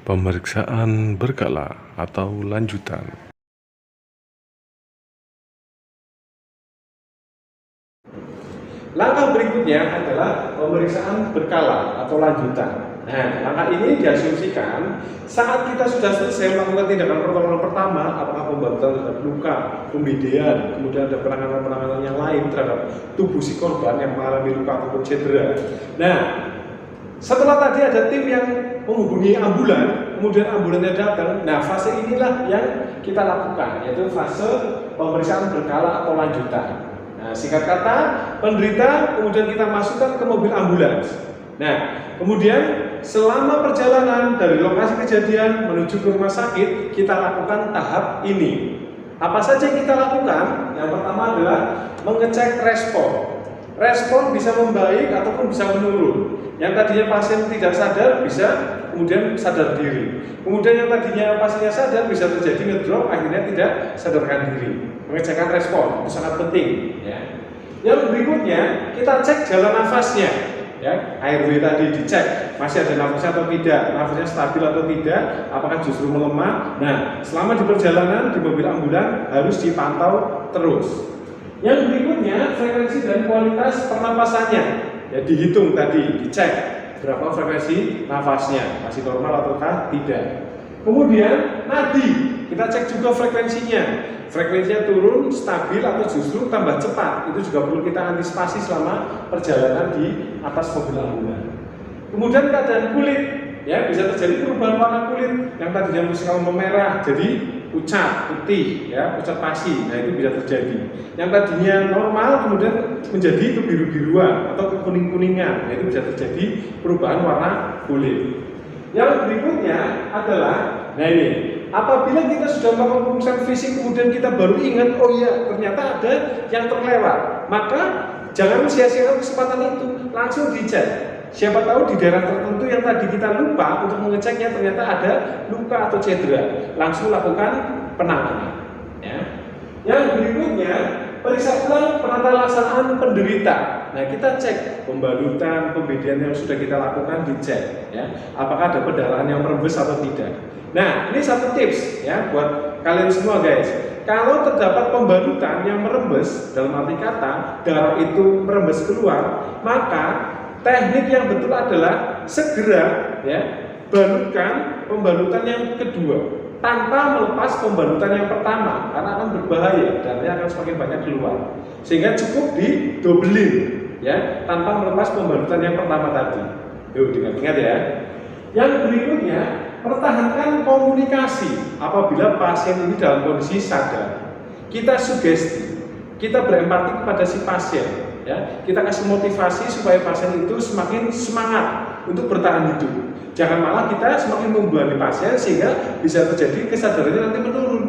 Pemeriksaan berkala atau lanjutan. Langkah berikutnya adalah pemeriksaan berkala atau lanjutan. Nah, langkah ini diasumsikan saat kita sudah selesai melakukan tindakan pertolongan pertama, apakah pembarutan terhadap luka, pembedahan, kemudian ada penanganan-penanganan yang lain terhadap tubuh si korban yang mengalami luka ataupun cedera. Nah, setelah tadi ada tim yang menghubungi ambulan, kemudian ambulannya datang. Nah, fase inilah yang kita lakukan, yaitu fase pemeriksaan berkala atau lanjutan. Nah, singkat kata, penderita kemudian kita masukkan ke mobil ambulans. Nah, kemudian selama perjalanan dari lokasi kejadian menuju ke rumah sakit, kita lakukan tahap ini. Apa saja yang kita lakukan? Yang pertama adalah mengecek respon. Respon bisa membaik ataupun bisa menurun. Yang tadinya pasien tidak sadar bisa kemudian sadar diri. Kemudian yang tadinya pasiennya sadar bisa terjadi ngedrop, akhirnya tidak sadarkan diri. Mengecekkan respon itu sangat penting. Ya. Yang berikutnya kita cek jalan nafasnya. Ya, airway tadi dicek masih ada nafasnya atau tidak, nafasnya stabil atau tidak, apakah justru melemah. Nah, selama di perjalanan di mobil ambulan harus dipantau terus. Yang berikutnya frekuensi dan kualitas pernapasannya, ya dihitung tadi, dicek berapa frekuensi nafasnya, masih normal ataukah tidak. Kemudian nadi, kita cek juga frekuensinya turun, stabil atau justru tambah cepat. Itu juga perlu kita antisipasi selama perjalanan di atas mobil ambulan. Kemudian keadaan kulit, ya bisa terjadi perubahan warna kulit yang tadinya musikal memerah jadi pucat, putih, ya pucat pasi. Nah itu bisa terjadi. Yang tadinya normal kemudian menjadi kebiru-biruan atau kekuning-kuningan. Nah, itu bisa terjadi perubahan warna kulit. Yang berikutnya adalah, nah ini, apabila kita sudah melakukan pemeriksaan fisik kemudian kita baru ingat, oh iya ternyata ada yang terlewat, maka jangan sia-siakan kesempatan itu, langsung dicek. Siapa tahu di daerah tertentu yang tadi kita lupa untuk mengeceknya ternyata ada luka atau cedera, langsung lakukan penanganan. Ya. Yang berikutnya, periksa ulang penata laksanaan penderita. Nah, kita cek pembalutan, pembedahan yang sudah kita lakukan dicek, ya. Apakah ada perdarahan yang merembes atau tidak. Nah, ini satu tips ya buat kalian semua guys. Kalau terdapat pembalutan yang merembes, dalam arti kata darah itu merembes keluar, maka teknik yang betul adalah segera ya balutkan pembalutan yang kedua tanpa melepas pembalutan yang pertama karena akan berbahaya, darahnya akan semakin banyak keluar. Sehingga cukup didobelin ya tanpa melepas pembalutan yang pertama tadi. Yuk diingat-ingat ya. Yang berikutnya, pertahankan komunikasi apabila pasien ini dalam kondisi sadar. Kita sugesti, kita berempati kepada si pasien. Ya, kita kasih motivasi supaya pasien itu semakin semangat untuk bertahan hidup. Jangan malah kita semakin membebani pasien sehingga bisa terjadi kesadarannya nanti menurun.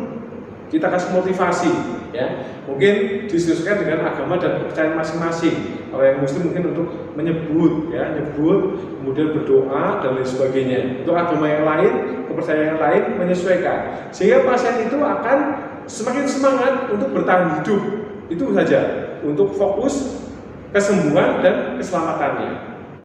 Kita kasih motivasi, ya. Mungkin disesuaikan dengan agama dan kepercayaan masing-masing. Kalau yang muslim mungkin untuk menyebut, ya, kemudian berdoa dan lain sebagainya. Untuk agama yang lain, kepercayaan yang lain menyesuaikan. Sehingga pasien itu akan semakin semangat untuk bertahan hidup. Itu saja untuk fokus kesembuhan dan keselamatannya.